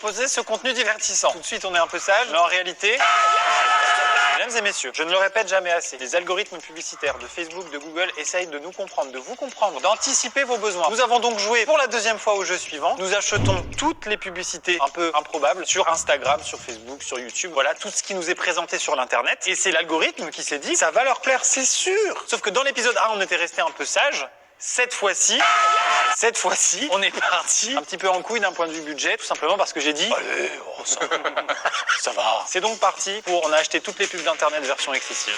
Poser ce contenu divertissant. Tout de suite, on est un peu sage, mais en réalité... Mesdames et messieurs, je ne le répète jamais assez, les algorithmes publicitaires de Facebook, de Google essayent de nous comprendre, de vous comprendre, d'anticiper vos besoins. Nous avons donc joué pour la deuxième fois au jeu suivant. Nous achetons toutes les publicités un peu improbables sur Instagram, sur Facebook, sur YouTube. Voilà, tout ce qui nous est présenté sur l'internet. Et c'est l'algorithme qui s'est dit, ça va leur plaire, c'est sûr. Sauf que dans l'épisode 1, on était resté un peu sage. Cette fois-ci, on est parti un petit peu en couille d'un point de vue budget, tout simplement parce que j'ai dit allez, oh, ça va. C'est donc parti pour, on a acheté toutes les pubs d'internet version excessive.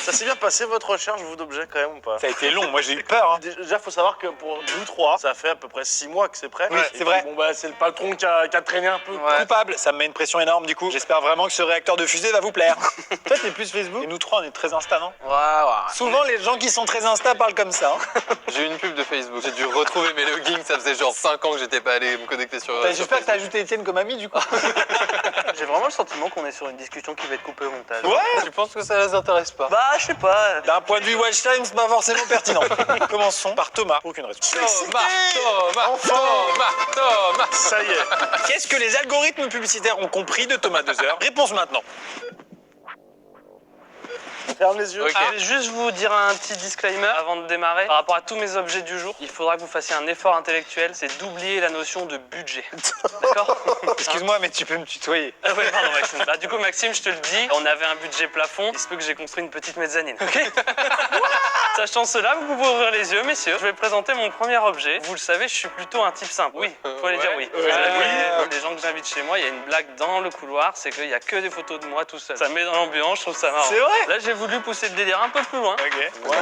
Ça s'est bien passé votre recherche, vous, d'objets quand même ou pas? Ça a été long, moi j'ai eu peur. Hein. Déjà, faut savoir que pour nous trois, ça fait à peu près 6 mois que c'est prêt. Oui, c'est vrai. Bon, bah, c'est le patron qui a traîné un peu. Ouais. Coupable, ça me met une pression énorme du coup. J'espère vraiment que ce réacteur de fusée va vous plaire. Toi, t'es plus Facebook et nous trois, on est très Insta, non? Ouais. Souvent, les gens qui sont très Insta parlent comme ça. Hein. J'ai eu une pub de Facebook. J'ai dû retrouver mes logins. Ça faisait genre 5 ans que j'étais pas allé me connecter sur. J'espère que t'as ajouté Étienne comme ami du coup. J'ai vraiment le sentiment qu'on est sur une discussion qui va être coupée au montage. Ouais. Tu penses que ça les intéresse pas? Bah, je sais pas. D'un point de vue watch time, c'est pas forcément pertinent. Commençons par Thomas, pour aucune raison. Thomas. Ça y est. Qu'est-ce que les algorithmes publicitaires ont compris de Thomas 2 heures? Réponse maintenant. Ferme les yeux. Ok. Je vais juste vous dire un petit disclaimer avant de démarrer. Par rapport à tous mes objets du jour, il faudra que vous fassiez un effort intellectuel, c'est d'oublier la notion de budget. D'accord? Excuse-moi, mais tu peux me tutoyer. Ah ouais, pardon Maxime. Bah, du coup Maxime, je te le dis, on avait un budget plafond, il se peut que j'ai construit une petite mezzanine, ok? Sachant cela, vous pouvez ouvrir les yeux, messieurs. Je vais présenter mon premier objet. Vous le savez, je suis plutôt un type simple. Oui, faut aller dire oui. Les gens que j'invite chez moi, il y a une blague dans le couloir, c'est qu'il y a que des photos de moi tout seul. Ça me met dans l'ambiance, je trouve ça marrant. C'est vrai? Là, j'ai voulu pousser le délire un peu plus loin. Ok. What?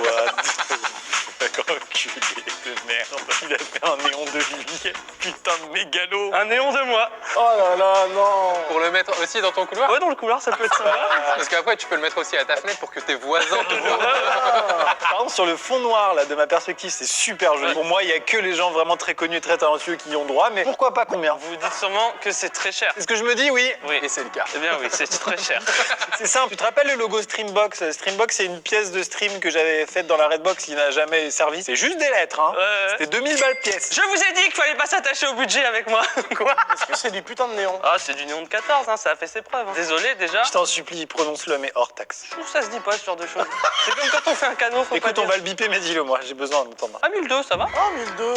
Enculé de merde. Il a fait un néon de Lily. Putain de mégalo. Un néon de moi. Oh là là, non. Pour le mettre aussi dans ton couloir? Ouais, dans le couloir, ça peut être sympa. Parce qu'après, tu peux le mettre aussi à ta fenêtre pour que tes voisins te voient. Par contre, sur le fond noir là, de ma perspective, c'est super joli. Pour moi, il y a que les gens vraiment très connus et très talentueux qui y ont droit, mais pourquoi pas combien? Vous vous dites sûrement que c'est très cher. C'est ce que je me dis, oui. Oui. Et c'est le cas. Eh bien oui, c'est très cher. C'est simple. Tu te rappelles le logo Streambox? Streambox, c'est une pièce de stream que j'avais faite dans la Redbox qui n'a jamais servi. C'est juste des lettres, hein. C'était 2000 balles pièce. Je vous ai dit qu'il fallait pas s'attacher au budget avec moi. Quoi? Est-ce que c'est du putain de néon? Ah, c'est du néon de 14, hein, ça a fait ses preuves. Hein. Désolé déjà. Je t'en supplie, prononce-le, mais hors taxe. Je trouve que ça se dit pas ce genre de choses. C'est comme quand on fait un cadeau, faut Écoute, pas on dire. va le biper, mais dis-le moi, j'ai besoin d'entendre. Ah, 1002, ça va? Oh, 1002.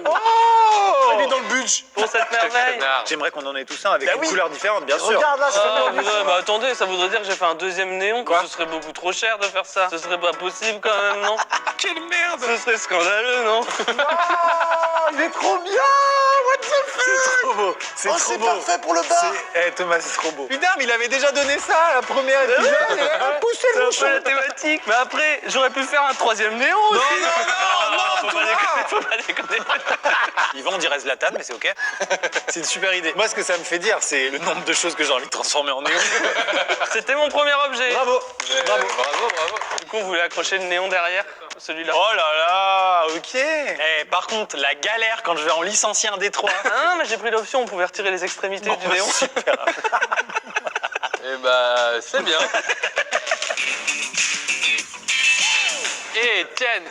Oh, Il est dans le budget. Pour cette merveille. J'aimerais qu'on en ait tous un avec Bah une oui. couleur différente, bien sûr. Regarde là, je fais Ah, pas le ouais, bah attendez, ça voudrait dire que j'ai fait un deuxième néon. Quoi? Ce serait beaucoup trop cher de faire ça. Ce serait pas possible quand même, non? Quelle merde! Ce serait scandaleux, non? Ah, il est trop bien. What the fuck? C'est trop beau. C'est Oh, trop c'est beau. parfait pour le bar. Eh Thomas, c'est trop beau. Putain, mais il avait déjà donné ça à la première épisode. Il avait poussé le C'est un peu la thématique. Mais après, j'aurais pu faire un troisième néon aussi. non, faut pas déconner, faut pas déconner. Yvan, on dirait Zlatan, mais c'est ok. C'est une super idée. Moi, ce que ça me fait dire, c'est le nombre de choses que j'ai envie de transformer en néon. C'était mon premier objet. Bravo. Bravo. Bravo. Du coup, vous voulez accrocher le néon derrière, celui-là. Oh là là, ok. Eh, par contre, la galère quand je vais en licencier un Détroit. Ah non, mais j'ai pris l'option, on pouvait retirer les extrémités du néon. Super. Et bah, c'est bien. Étienne.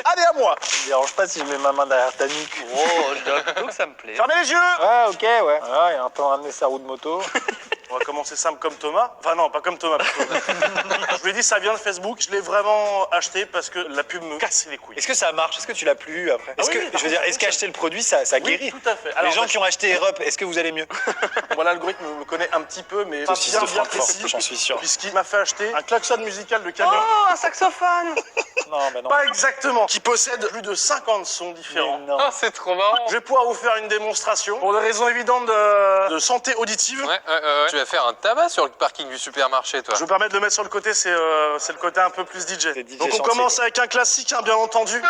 Allez, à moi. Ça me dérange pas si je mets ma main derrière ta nuque. Oh, je dirais plutôt que ça me plaît. Fermez les yeux. Ouais, ok, ouais. Voilà, il a un peu ramené sa roue de moto. On va commencer simple comme Thomas. Enfin non, pas comme Thomas. Plutôt. Je lui ai dit ça vient de Facebook. Je l'ai vraiment acheté parce que la pub me casse les couilles. Est-ce que ça marche? Est-ce que tu l'as plus eu après? Est-ce oui, que, par je veux dire, contre, est-ce qu'acheter le produit, ça guérit? Oui, tout à fait. Les Alors, gens qui ont acheté Europe, est-ce que vous allez mieux? Bon, l'algorithme me connaît un petit peu, mais pas Saucisse de bien Francfort, précis. j'en suis sûr. Puisqu'il m'a fait acheter un klaxon musical de camion. Oh, un saxophone. Non, bah non. Pas exactement. Qui possède plus de 50 sons Mais différents. non. Oh, c'est trop marrant. Je vais pouvoir vous faire une démonstration pour des raisons évidentes de santé auditive. Ouais. Tu vas faire un tabac sur le parking du supermarché, toi. Je me permets de le mettre sur le côté, c'est le côté un peu plus DJ. C'est DJ Donc on chantier, commence quoi. avec un classique, hein, bien entendu.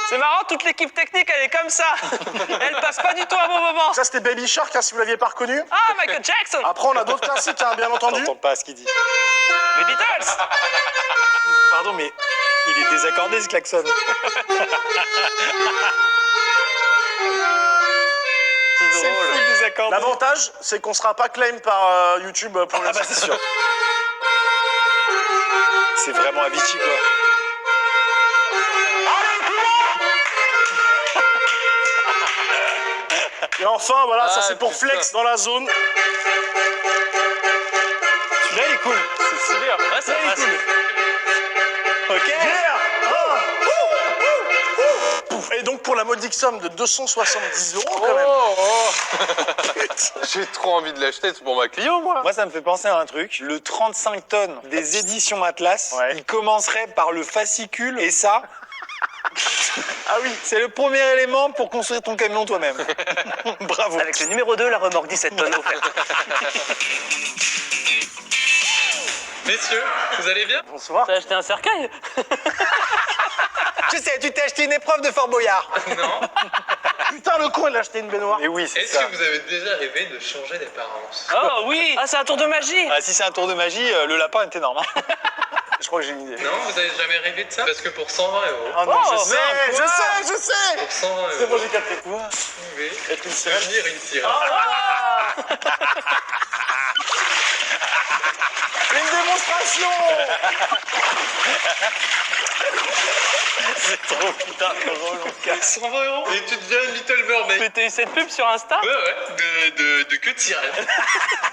C'est marrant, toute l'équipe technique, elle est comme ça. Elle passe pas du tout un bon moment. Ça c'était Baby Shark, hein, si vous l'aviez pas reconnu. Ah, Michael Jackson. Après on a d'autres classiques, hein, bien entendu. J'entends pas ce qu'il dit. Les Beatles. Pardon, mais il est désaccordé ce klaxon. C'est C'est drôle. fou de désaccord. L'avantage, c'est qu'on sera pas claim par YouTube pour le Ah bah c'est sûr. C'est vraiment Avicii quoi. Et enfin, voilà, ça Ah, c'est pour putain. flex dans la zone. Celui-là il est cool. C'est stylé. Ouais, ça passe. Ok. Yeah. Pouf. Et donc pour la modique somme de 270 € quand même. J'ai trop envie de l'acheter, c'est pour ma Clio, moi. Moi, ça me fait penser à un truc. Le 35 tonnes des éditions Atlas, Ouais. il commencerait par le fascicule et ça. Ah oui. C'est le premier élément pour construire ton camion toi-même. Bravo. Avec le numéro 2, la remorque 17 tonnes offerte. Messieurs, vous allez bien? Bonsoir. T'as acheté un cercueil? Je sais, tu t'es acheté une épreuve de Fort Boyard. Non. Putain, le con, il a acheté une baignoire. Et oui, c'est Est-ce ça. que vous avez déjà rêvé de changer d'apparence? Oh oui. Ah, c'est un tour de magie. Ah, si c'est un tour de magie, le lapin est énorme. Hein. Je crois que j'ai une idée. Non, vous avez jamais rêvé de ça? Parce que pour 120 €, Oh non, Oh, je sais, non, je sais. pour 120 C'est bon, €, j'ai capté. vous pouvez Être une sirène. devenir une sirène. Une démonstration. C'est trop putain de drôle, mon gars. 120 € et tu deviens Little Mermaid. Mais t'as eu cette pub sur Insta? Ouais, de queue de sirène.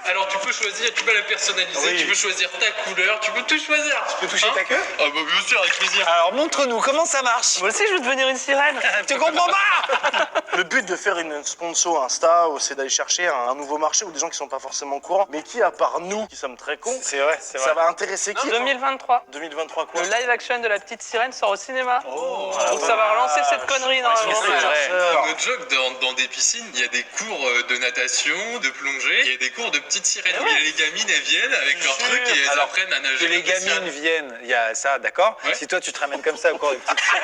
Alors tu peux choisir, tu peux la personnaliser, Oui. tu peux choisir ta couleur, tu peux tout choisir. Tu peux toucher ta queue? Ah bah bien sûr, avec plaisir. Alors montre-nous comment ça marche. Moi aussi, je veux devenir une sirène. Tu comprends pas? Le but de faire une sponsor Insta, c'est d'aller chercher un nouveau marché ou des gens qui sont pas forcément courants, mais qui, à part nous, qui sommes très cons, C'est vrai, c'est vrai. ça va intéresser qui? 2023. 2023 quoi? Le live action de la petite sirène sort au cinéma. Oh, Donc ça va relancer cette connerie normalement. c'est vrai. Notre joke dans des piscines, il y a des cours de natation, de plongée, il y a des cours de petites sirènes. ouais. Et les gamines, elles viennent avec leurs trucs et elles Alors, apprennent à nager. Que les comme des gamines sirènes. viennent, il y a ça, d'accord. Ouais. Si toi tu te ramènes comme ça au cours des petites sirènes,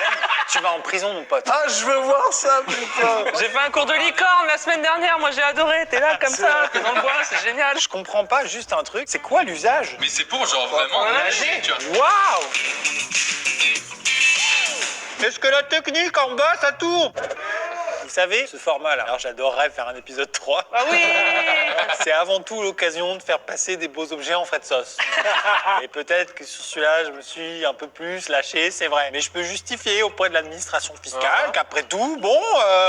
tu vas en prison, mon pote. Ah, je veux voir ça, putain. J'ai fait un cours de licorne la semaine dernière, moi j'ai adoré. T'es là comme ça, t'es dans le bois, c'est génial. Je comprends pas juste un truc, c'est quoi l'usage? Mais c'est pour genre vraiment pour nager, nager. tu vois. Waouh! Est-ce que la technique en bas ça tourne? Vous savez, ce format-là, alors j'adorerais faire un épisode 3. Ah oui. C'est avant tout l'occasion de faire passer des beaux objets en frais de sauce. Et peut-être que sur celui-là, je me suis un peu plus lâché, c'est vrai. Mais je peux justifier auprès de l'administration fiscale qu'après tout, bon,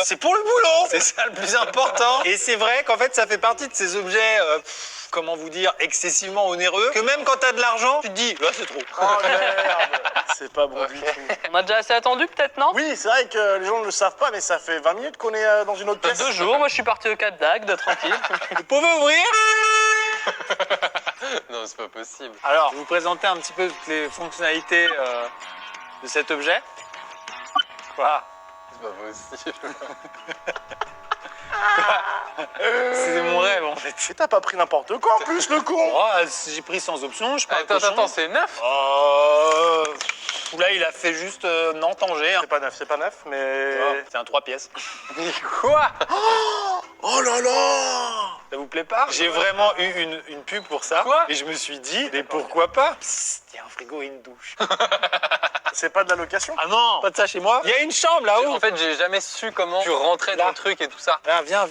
c'est pour le boulot. C'est ça le plus important. Et c'est vrai qu'en fait, ça fait partie de ces objets... comment vous dire, excessivement onéreux, que même quand t'as de l'argent, tu te dis, là c'est trop. Oh merde. C'est pas bon du tout. On a déjà assez attendu peut-être, non? Oui, c'est vrai que les gens ne le savent pas, mais ça fait 20 minutes qu'on est dans une autre pièce. 2 jours, moi je suis parti au Cap d'Agde, tranquille. Vous pouvez ouvrir? Non, c'est pas possible. Alors, je vais vous présenter un petit peu toutes les fonctionnalités de cet objet. Quoi? C'est pas possible. C'est mon rêve en fait. Mais t'as pas pris n'importe quoi en plus, le con. Oh, j'ai pris sans option, je parle Attends, c'est neuf? Là, il a fait juste Nantes-Angers. Hein. C'est pas neuf, mais... C'est un 3 pièces. Quoi? Oh là là. Ça vous plaît pas? J'ai vraiment eu une pub pour ça. Quoi? Et je me suis dit, mais pourquoi pas? Psst, il y a un frigo et une douche. C'est pas de la location? Ah non, pas de ça chez moi. Il y a une chambre là-haut. En fait, j'ai jamais su comment tu rentrais dans le truc et tout ça. Ah, viens,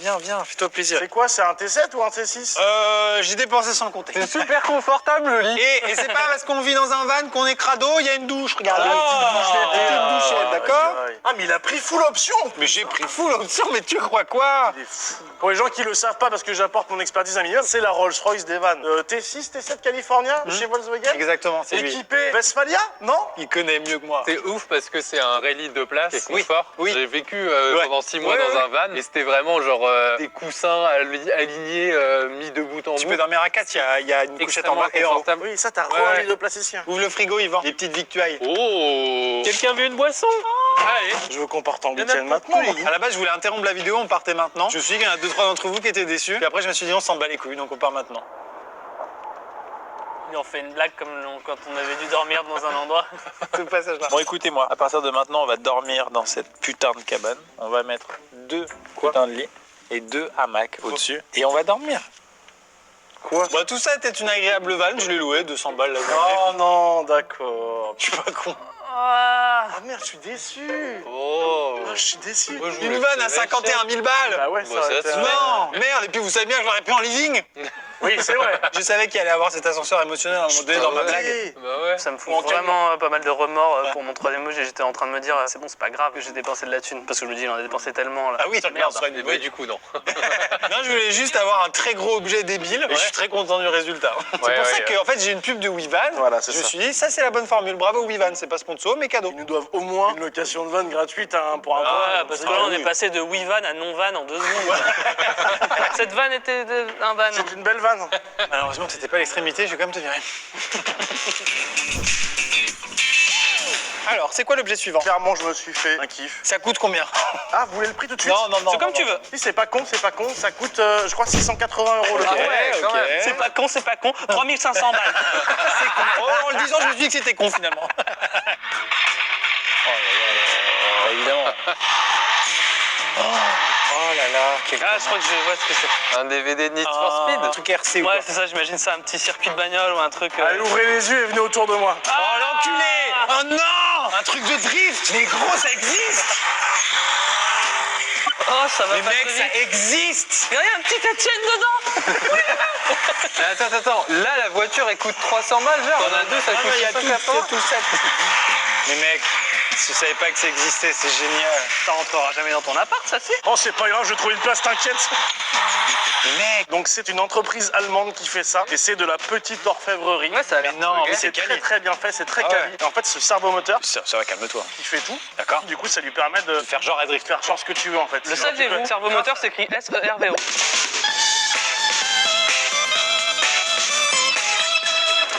fais-toi plaisir. C'est quoi, c'est un T7 ou un T6? J'ai dépensé sans compter. C'est super confortable le lit. Et c'est pas parce qu'on vit dans un van qu'on est crado, il y a une douche, regarde. Des Petite douchette, d'accord? Ah, mais il a pris full option. Mais j'ai pris full option, mais tu crois quoi? Il est fou. Pour les gens qui le savent pas, parce que j'apporte mon expertise à minimum, c'est la Rolls-Royce des vannes. T6, T7 California, chez Volkswagen. Exactement, c'est lui. Équipé Westphalia, non? Il connaît mieux que moi. C'est ouf parce que c'est un rallye de place et Oui, confort. oui. J'ai vécu pendant 6 mois Ouais, dans ouais. un van et c'était vraiment genre des coussins alignés, mis de bout en Tu bout. peux dormir à 4, il y a une couchette en Extrêmement bas et en haut. confortable. Oui, ça, t'as Ouais, envie ouais. de placer ici. Ouvre le frigo, il vend des petites victuailles. Oh. Quelqu'un veut une boisson? Allez. Je veux qu'on parte en Il y en a week-end pour maintenant. tous les goûts. À la base, je voulais interrompre la vidéo, on partait maintenant. Je me suis dit qu'il y en a 2-3 d'entre vous qui étaient déçus. Puis après, je me suis dit, on s'en bat les couilles, donc on part maintenant. On fait une blague comme quand on avait dû dormir dans un endroit. Ce passage-là. Bon, écoutez-moi, à partir de maintenant, on va dormir dans cette putain de cabane. On va mettre 2 putains de lits et 2 hamacs au-dessus. Et on va dormir. Quoi? Bah, tout ça était une agréable vanne, je l'ai loué, 200 balles la journée. Oh non, d'accord. Je suis pas con. Ah. Ah merde, je suis déçu. Oh. Ah, je suis déçu. Moi, je voulais Une que vanne ça à va être 51 000 balles. Bah ouais, ça Bon, aurait ça été- se fait. Non, merde, et puis vous savez bien que je l'aurais pris en leasing. Oui, c'est vrai. Je savais qu'il allait avoir cet ascenseur émotionnel à un moment donné dans ma blague. Allez. Bah ouais. Ça me fout Ou en vraiment pas mal de remords pour mon troisième mot. J'étais en train de me dire, c'est bon, c'est pas grave que j'ai dépensé de la thune. Parce que je me dis, il en a dépensé tellement là. Ah oui, merde. Et bah, du coup, non. Non, je voulais juste avoir un très gros objet débile et je suis très content du résultat. C'est Ouais, pour ça ouais. que en fait j'ai une pub de Wevan. Voilà, c'est Je me ça. suis dit ça c'est la bonne formule. Bravo Wevan, c'est pas sponsor mais cadeau. Ils nous doivent au moins une location de van gratuite hein, pour un Ah, van. parce que Ah là, on oui. est passé de oui-van à non-van en 2 secondes. Cette vanne était un van. C'est une belle vanne. Malheureusement t'étais pas à l'extrémité, je vais quand même te virer. Alors, c'est quoi l'objet suivant? Clairement, je me suis fait un kiff. Ça coûte combien? Ah, vous voulez le prix tout de suite? Non. C'est comme tu veux. Si, c'est pas con, c'est pas con. Ça coûte, je crois, 680 € le Ah kit. ouais, quand même. C'est pas con, c'est pas con. 3500 balles. C'est con. Oh, en le disant, je me suis dit que c'était con finalement. Évidemment. Oh là là, quel Ah, je crois que je vois ce que c'est. Un DVD de Need for un Speed. truc RC ou Ouais, quoi? c'est ça, j'imagine ça, un petit circuit de bagnole ou un truc. Allez, ouvrez les yeux et venez autour de moi. Oh l'enculé! Oh non! Un truc de drift! Mais gros, ça existe! Oh, ça va Mais pas mec, très ça vite. existe! Il y a un petit Etienne dedans. Mais attends. Là, la voiture, elle coûte 300 balles, genre. On a deux, ça Ah, coûte mais il y a tout, 680. tout le set. Mais mec, si je savais pas que ça existait, c'est génial. Ça rentrera jamais dans ton appart, ça c'est. Oh, c'est pas grave, je trouve une place, t'inquiète. Mais mec, Donc, c'est une entreprise allemande qui fait ça. Et c'est de la petite orfèvrerie. Ouais, ça a l'air. mais non, Ok. mais C'est c'est très quali. très bien fait, c'est très Ah quali. Et en fait, ce servomoteur Ça va, calme-toi. qui fait tout, D'accord? du coup, ça lui permet de Faire genre à drift. faire genre ce que tu veux en fait. Le Genre, tu saviez-vous? peux- Servomoteur s'écrit S-E-R-V-O.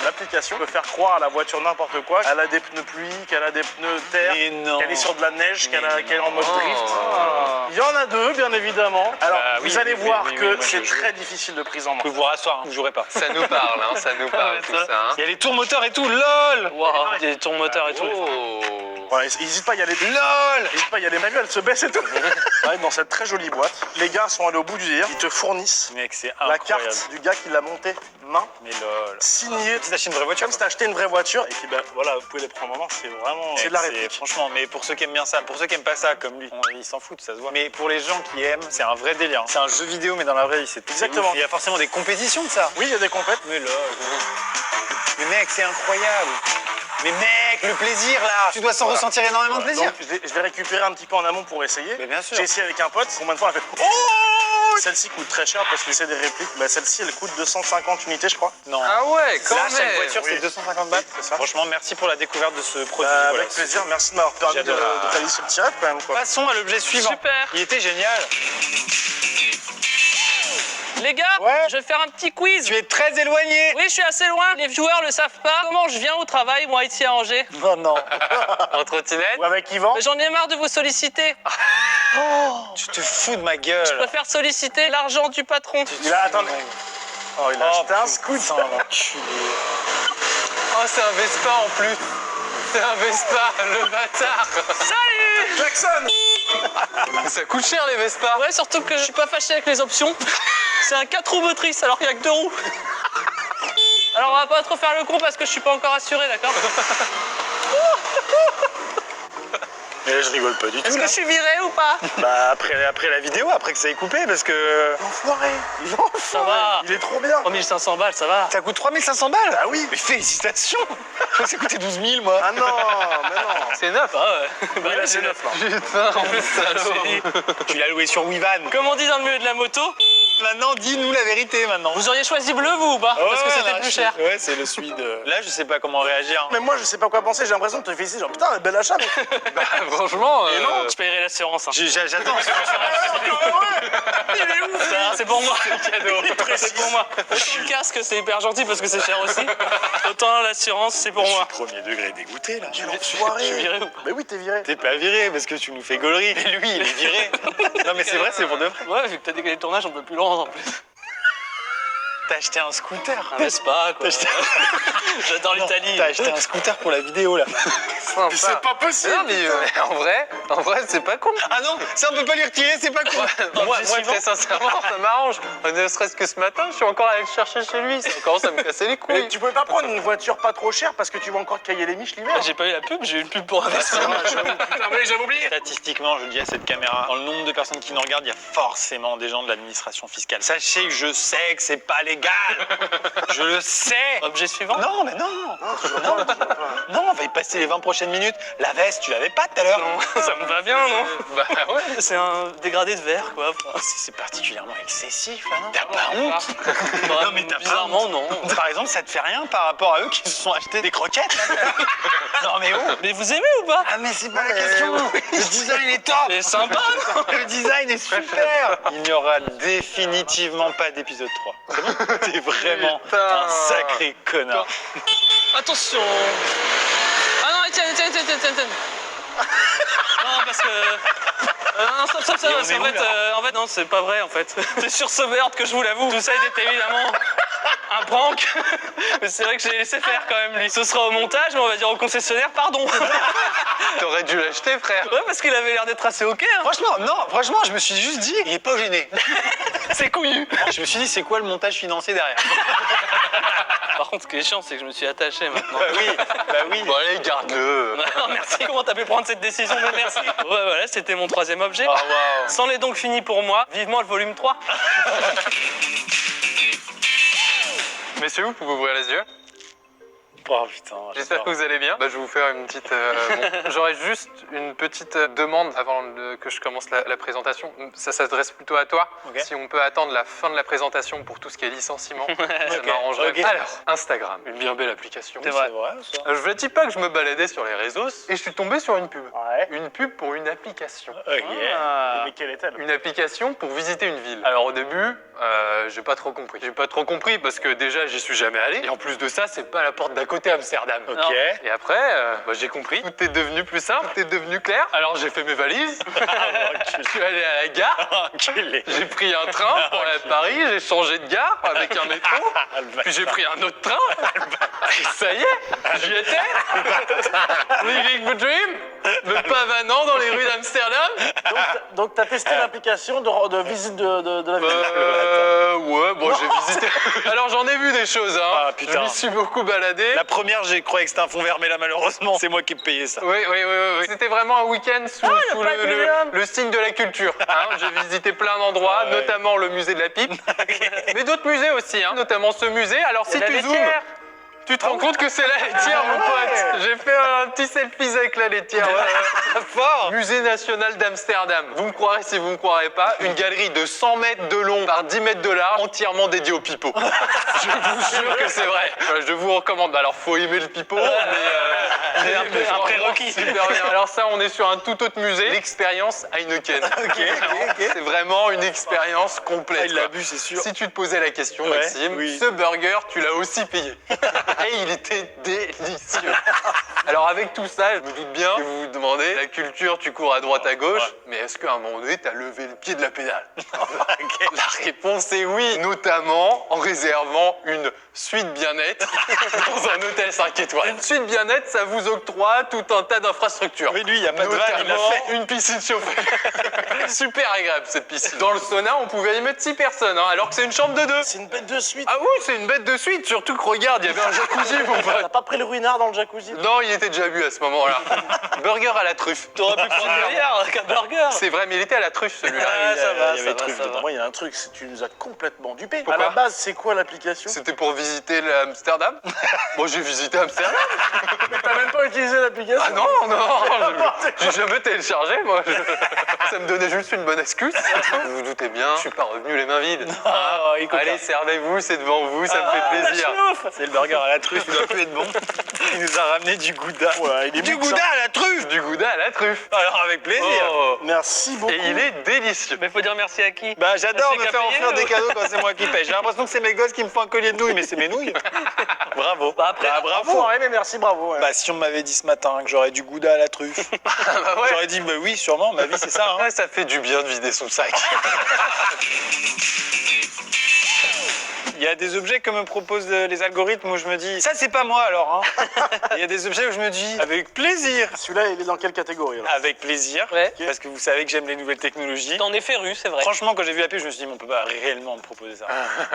L'application peut faire croire à la voiture n'importe quoi. Elle a des pneus pluie, qu'elle a des pneus terre, Mais non. qu'elle est sur de la neige, qu'elle est en mode Oh. drift. Il y en a deux, bien évidemment. Alors, Bah oui, vous allez oui, voir oui, oui, que moi, c'est je joue. très difficile de prise en main. Vous pouvez vous rasseoir, hein, vous jouerez pas. Ça nous parle, hein. Ça nous parle, Ouais, tout ça. ça. Hein. Il y a les tours moteurs et tout, LOL! Wow, il y a des tours moteurs et tout. Oh. Voilà, n'hésite pas, il y a les... LOL! N'hésite pas, il y a les manuels, elle se baisse et tout. Ouais, dans cette très jolie boîte, les gars sont allés au bout du délire. Ils te fournissent Mec, c'est la incroyable. carte du gars qui l'a montée main, Mais LOL. signée. Si t'achètes une vraie voiture, Comme si t'as acheté une vraie voiture. Et puis ben voilà, vous pouvez les prendre en main, c'est vraiment... C'est de la réplique. Franchement, mais pour ceux qui aiment bien ça, pour ceux qui aiment pas ça, comme lui, ils s'en foutent, ça se voit. Mais pour les gens qui aiment, c'est un vrai délire. C'est un jeu vidéo, mais dans la vraie vie, c'est Exactement. ouf. Il y a forcément des compétitions de ça. Oui, il y a des compètes. Mais LOL, gros. Mais mec, c'est incroyable. Mais mec, le plaisir là, tu dois s'en ressentir énormément de plaisir. Donc, je l'ai récupéré un petit peu en amont pour essayer. Mais bien sûr. J'ai essayé avec un pote. Combien de fois on a fait Oh Celle-ci coûte très cher parce que c'est des répliques. Bah, celle-ci, elle coûte 250 unités, je crois. Non. Ah ouais, quand Là, même. chaque voiture, c'est oui. 250 bahts. C'est ça. Franchement, merci pour la découverte de ce produit. Bah, Voilà. avec plaisir, merci de m'avoir permis de J'adore. t'aller ce petit rêve quand même. Quoi. Passons à l'objet suivant. Super. Il était génial. Les gars, Ouais. je vais faire un petit quiz. Tu es très éloigné. Oui, je suis assez loin. Les viewers le savent pas. Comment je viens au travail, moi, ici à Angers? Oh non. En trottinette. Ou avec Yvan. Mais j'en ai marre de vous solliciter. Tu te fous de ma Je gueule. préfère solliciter l'argent du patron. Il a, attends, oh, il a acheté un putain, scooter. l'enculé. Oh, c'est un Vespa en plus. C'est un Vespa, le bâtard. Salut! Jackson. Ça coûte cher les Vespa. Ouais, surtout que je suis pas fâché avec les options. C'est un 4 roues motrices alors qu'il y a que 2 roues. Alors on va pas trop faire le con parce que je suis pas encore assuré, d'accord? Mais là, je rigole pas du tout. Est-ce que là. je suis viré ou pas? Bah après la vidéo, après que ça ait coupé, parce que L'enfoiré. Ça va. Il est trop bien. 3500 balles, ça va. ça coûte 3500 balles. Ah oui. Mais félicitations. Moi, ça coûtait 12 000 moi. Ah non, mais non. C'est neuf. Ah ouais. Bah Oui, là, c'est neuf, là. Putain, salaud. Tu l'as loué sur Wevan. Comme on dit dans le milieu de la moto, Maintenant, dis-nous la vérité maintenant. vous auriez choisi bleu vous ou pas? Parce que Ouais, c'était là, plus je- cher. Ouais, c'est le suite de. Là, je sais pas comment réagir. Mais moi, je sais pas quoi penser. J'ai l'impression de te féliciter. Genre, putain, bel achat. mec. Bah, franchement. non, Je paierai l'assurance. Hein. J'attends. Il est ouf, ça. C'est pour moi. C'est pour moi. Autant le casque, c'est hyper gentil parce que c'est cher aussi. Autant l'assurance, c'est pour moi. Premier degré dégoûté là. Quel Je suis enfoiré. viré ou pas? Mais oui, t'es viré. T'es pas viré parce que tu nous fais gaulerie. Et lui, il est viré. Non mais c'est vrai, c'est pour de vrai. Ouais, vu que t'as décalé le tournage, on peut plus le rendre en plus. T'as acheté un scooter. Un Vespa, quoi. J'adore Non, l'Italie. T'as acheté un scooter pour la vidéo là. C'est pas possible. Non, mais en vrai, c'est pas con. Ah non, ça on peut pas lui retirer, c'est pas cool. Moi, très sincèrement, ça m'arrange. Ne serait-ce que ce matin, je suis encore allé le chercher chez lui. Ça commence à me casser les Mais couilles. tu pouvais pas prendre une voiture pas trop chère parce que tu vas encore cailler les miches l'hiver. J'ai pas eu la pub, j'ai eu une pub pour un Vespa. Putain, mais j'avais oublié. Statistiquement, je dis à cette caméra, dans le nombre de personnes qui nous regardent, il y a forcément des gens de l'administration fiscale. Sachez que je sais que c'est pas légal. Je le sais. Objet suivant. Non, mais non. Non, on va y passer les 20 prochaines minutes. La veste, tu l'avais pas tout à l'heure. Non, ça me va bien, non? Bah ouais. C'est un dégradé de verre, quoi. C'est particulièrement excessif, là, non? T'as pas honte? Bah, Non, mais t'as pas bizarrement, honte. non. Par exemple, ça te fait rien par rapport à eux qui se sont achetés des croquettes là? Non, mais oh. Mais vous aimez ou pas? Ah, mais c'est pas la question. Le design est top. C'est sympa, non? Le design est super. Il n'y aura définitivement pas d'épisode 3. C'est bon? T'es vraiment Putain. un sacré connard. Attention. Ah non, tiens. Non, parce que... non, stop, Et on est où, là en fait, non, c'est pas vrai, en fait. C'est sur ce meurtre que je vous l'avoue. Tout ça était évidemment un prank. Mais c'est vrai que j'ai laissé faire quand même, lui. Ce sera au montage, mais on va dire au concessionnaire, pardon. T'aurais dû l'acheter, frère. Ouais, parce qu'il avait l'air d'être assez OK, hein. Franchement, je me suis juste dit, il est pas gêné. C'est couillu. Je me suis dit, c'est quoi le montage financier derrière? Par contre, ce qui est chiant, c'est que je me suis attaché maintenant. Bah oui. Bon, allez, garde-le. Non, merci. Comment t'as pu prendre cette décision? Mais merci. Ouais, voilà, c'était mon troisième objet. Oh, waouh. C'en est donc fini pour moi. Vivement le volume 3. Messieurs, vous pouvez ouvrir les yeux. Oh putain. J'espère que vous allez bien. Bah, je vais vous faire une petite... bon, j'aurais juste une petite demande avant que je commence la présentation. Ça s'adresse plutôt à toi. Ok. Si on peut attendre la fin de la présentation pour tout ce qui est licenciement, ça Ok. m'arrangerait. Ok. Alors, Instagram, une bien belle application. C'est vrai. ça. Je vous dis pas que je me baladais sur les réseaux et je suis tombé sur une pub. Ouais. Une pub pour une application. Ok. Ah. Mais quelle est-elle? Une application pour visiter une ville. Alors au début, j'ai pas trop compris. J'ai pas trop compris parce que déjà j'y suis jamais allé. Et en plus de ça, c'est pas la porte d'à côté Amsterdam. Ok. Non. Et après, j'ai compris. Tout est devenu plus simple, tout est devenu clair. Alors j'ai fait mes valises. Je suis allé à la gare. Enculé. J'ai pris un train pour aller à Paris. J'ai changé de gare avec un métro. Puis j'ai pris un autre train. Et ça y est, j'y étais. Living the dream. Me pavanant dans les rues d'Amsterdam. Donc t'as testé l'application de visite de la ville. Ouais, bon, j'ai visité. Alors j'en ai vu des choses, hein. Ah, putain. Je m'y suis beaucoup baladé. La première, j'ai cru que c'était un fond vert, mais là, malheureusement, c'est moi qui ai payé ça. Oui. C'était vraiment un week-end sous, sous le signe de la culture. Hein. J'ai visité plein d'endroits, Ah ouais. notamment le musée de la pipe, mais d'autres musées aussi, hein, notamment ce musée. Alors si la tu zoomes, laitière. tu te rends compte que c'est la laitière, mon pote. J'ai fait un petit selfie avec la laitière. Fort. Musée national d'Amsterdam. Vous me croirez si vous me croirez pas, une galerie de 100 mètres de long par 10 mètres de large, entièrement dédiée au pipeau. Je vous jure que c'est vrai. Je vous recommande. Alors, faut aimer le pipeau, mais un prérequis. super bien. Alors ça, on est sur un tout autre musée, l'expérience Heineken. Ok. C'est vraiment une expérience complète. Ah, il l'a quoi. bu, c'est sûr. Si tu te posais la question, Ouais, Maxime, oui. ce burger, tu l'as aussi payé. Et il était délicieux. Alors avec tout ça, je me doute bien que vous vous demandez, la culture, tu cours à droite, à gauche, mais est-ce qu'à un moment donné, t'as levé le pied de la pédale? La réponse est oui, notamment en réservant une suite bien-être dans un hôtel 5 étoiles. Une suite bien-être, ça vous octroie tout un tas d'infrastructures. Oui, lui, il n'y a pas de vanne, il l'a Notamment fait. une piscine chauffée. Super agréable cette piscine. Dans le sauna, on pouvait y mettre 6 personnes, hein, alors que c'est une chambre de 2. C'est une bête de suite. Ah oui, c'est une bête de suite, surtout que regarde, il y avait un jacuzzi, mon pote. T'as pas pris le ruinard dans le jacuzzi? Non, il était déjà bu à ce moment-là. Burger à la truffe. T'aurais pu prendre un milliard avec un burger. C'est vrai, mais il était à la truffe celui-là. Ah, ça va, il y avait truc ça va. Moi, il y a un truc, c'est que tu nous as complètement dupés. À Pourquoi la base, c'est quoi l'application? C'était pour visiter Amsterdam. Moi, j'ai visité Amsterdam. T'as même pas utilisé l'application? Ah non, j'ai jamais téléchargé, moi. Ça me donnait juste une bonne excuse. Vous vous doutez bien, je suis pas revenu les mains vides. Ah, il Allez, servez-vous, c'est devant vous, ça me fait plaisir. C'est le burger à la truffe, il doit plus être bon. Il nous a ramené du gouda. Ouais, il est Du mixant. gouda à la truffe. Du gouda à la truffe. Alors, avec plaisir. Oh. Merci beaucoup. Et il est délicieux. Mais faut dire merci à qui? Bah, j'adore C'est me qu'à faire payer, offrir des ou- cadeaux quand c'est moi qui paye. J'ai l'impression que c'est mes gosses qui me font un collier de nouilles, mais c'est mes nouilles. Bravo. Bah après, bravo. Ouais, mais merci, bravo. ouais. Bah, si on m'avait dit ce matin que j'aurais du gouda à la truffe, Bah ouais. j'aurais dit, bah oui, sûrement, ma vie, c'est ça. Hein. Ouais, ça fait du bien de vider son sac. Il y a des objets que me proposent les algorithmes où je me dis, ça c'est pas moi alors. Hein. Il y a des objets où je me dis, avec plaisir. Celui-là, il est dans quelle catégorie alors? Avec plaisir. Ouais. Parce que vous savez que j'aime les nouvelles technologies. T'en es féru, c'est vrai. Franchement, quand j'ai vu la pub, je me suis dit, mais on peut pas réellement me proposer ça.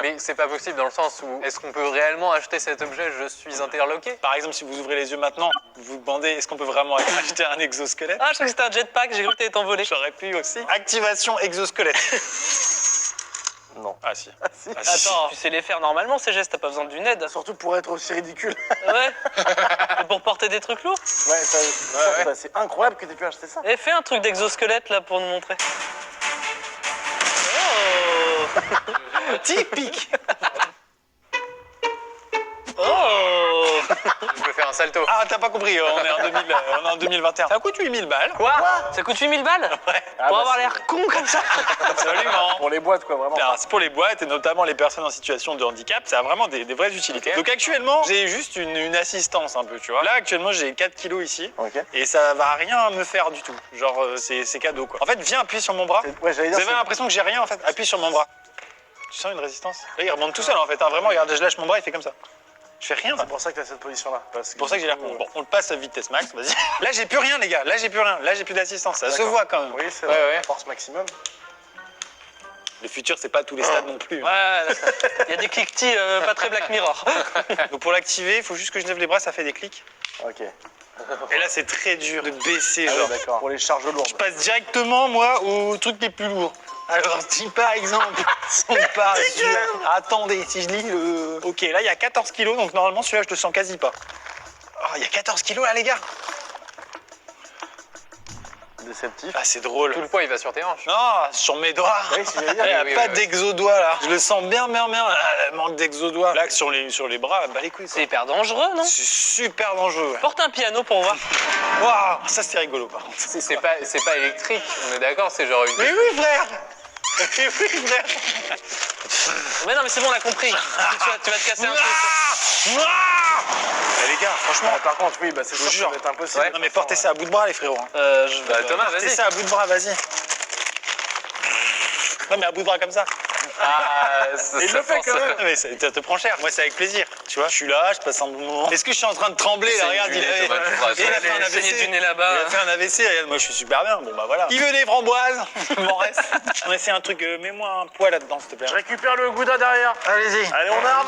Mais c'est pas possible dans le sens où est-ce qu'on peut réellement acheter cet objet? Je suis interloqué. Par exemple, si vous ouvrez les yeux maintenant, vous vous demandez, est-ce qu'on peut vraiment acheter un exosquelette? Ah, je crois que c'était un jetpack, j'ai cru que t'allais t'envoler. J'aurais pu aussi. Activation exosquelette. Non. Ah si. si. Ah, si. Attends, tu sais les faire normalement ces gestes, t'as pas besoin d'une aide. Surtout pour être aussi ridicule. Ouais. Et pour porter des trucs lourds. Ouais, ça, c'est incroyable que t'aies pu acheter ça. Et fais un truc d'exosquelette là pour nous montrer. Oh. Typique. Oh. Je peux faire un salto. Ah, t'as pas compris, on est en 2021. Ça coûte 8000 balles. Quoi? Ça coûte 8000 balles? Ouais. Ah, Pour bah, avoir l'air con comme ça. Absolument. Pour les boîtes, quoi, vraiment. Alors, c'est pour les boîtes et notamment les personnes en situation de handicap, ça a vraiment des vraies utilités. Ok. Donc actuellement, j'ai juste une assistance un peu, tu vois. Là, actuellement, j'ai 4 kilos ici Ok. et ça va rien me faire du tout. Genre, c'est cadeau, quoi. En fait, viens appuyer sur mon bras. Ouais, j'allais Vous dire. avez l'impression que j'ai rien, en fait. Appuie sur mon bras. Tu sens une résistance? Là, il remonte tout seul, en fait. Hein. Vraiment, regarde, je lâche mon bras, il fait comme ça. Je fais rien. C'est pour ça que t'as cette position-là. C'est pour ça que j'ai l'air con. Bon, on le passe à vitesse max, vas-y. Là, j'ai plus rien, les gars. Là, j'ai plus rien. Là, j'ai plus d'assistance. Ça se D'accord. voit quand même. Oui, c'est Ouais, vrai. ouais. Force maximum. Le futur, c'est pas tous les stades non plus. Ouais, d'accord. Il y a des cliquetis pas très Black Mirror. Donc, pour l'activer, il faut juste que je lève les bras, ça fait des clics. Ok. Et là, c'est très dur de baisser, Ah oui, genre. d'accord. Pour les charges lourdes. Je passe directement, moi, au truc les plus lourds. Alors, si par exemple, on part sur... Attendez, si je lis le... Ok, là, il y a 14 kilos, donc normalement, celui-là, je le sens quasi pas. Oh, il y a 14 kilos, là, les gars. Déceptif. Ah, c'est drôle. Tout le poids il va sur tes hanches. Non, sur mes doigts. Oui, si j'allais Il n'y dire. a oui, pas oui. d'exodoigt, là. Je le sens bien. Ah, le manque d'exodoigt. Là, sur les bras, bah les couilles. C'est hyper dangereux, non? C'est super dangereux, ouais. Porte un piano pour voir. Waouh, ça, c'est rigolo, par contre. C'est pas électrique, on est d'accord, c'est genre une. Mais oui, frère. Mais oui, frère. Mais non, mais c'est bon, on a compris. Tu vas te casser un truc. Eh, les gars, franchement, Ah, par contre, oui, bah, c'est sûr que ça jure. va être impossible. Ouais. Non, mais portez ça à bout de bras, les frérots. Hein. Bah, Thomas, Portez vas-y. ça à bout de bras, vas-y. Non, mais à bout de bras comme ça. Ah, Il le fait quand même. Mais ça te prend cher. Moi, c'est avec plaisir. Tu vois, je suis là, je passe un bon moment. Est-ce que je suis en train de trembler là? C'est Regarde, une il lunette, Thomas, tu feras il a ça. fait un Saigner du AVC. nez là-bas. Il a fait un AVC. Regarde, moi, je suis super bien. Bon, bah voilà. Qui veut des framboises? Il m'en reste. On essaie un truc. Mets-moi un poids là-dedans, s'il te plaît. Je récupère le gouda derrière. Allez-y. Allez, on arme.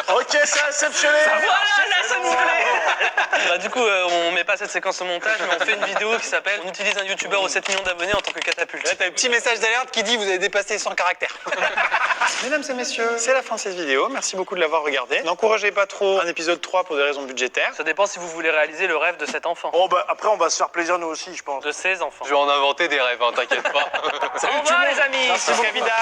Ok, c'est réceptionné. Voilà, là, ça nous plaît. Bah, du coup, on met pas cette séquence au montage, mais on fait une vidéo qui s'appelle On utilise un youtubeur aux 7 millions d'abonnés en tant que catapulte. Là, t'as un petit message d'alerte qui dit vous avez dépassé 100 caractères. Mesdames et messieurs, c'est la fin de cette vidéo. Merci beaucoup de l'avoir regardée. N'encouragez pas trop un épisode 3 pour des raisons budgétaires. Ça dépend si vous voulez réaliser le rêve de cet enfant. Bon, bah, après, on va se faire plaisir nous aussi, je pense. De ses enfants. Je vais en inventer des rêves, hein, t'inquiète pas. Au revoir les amis. Merci beaucoup, Vida.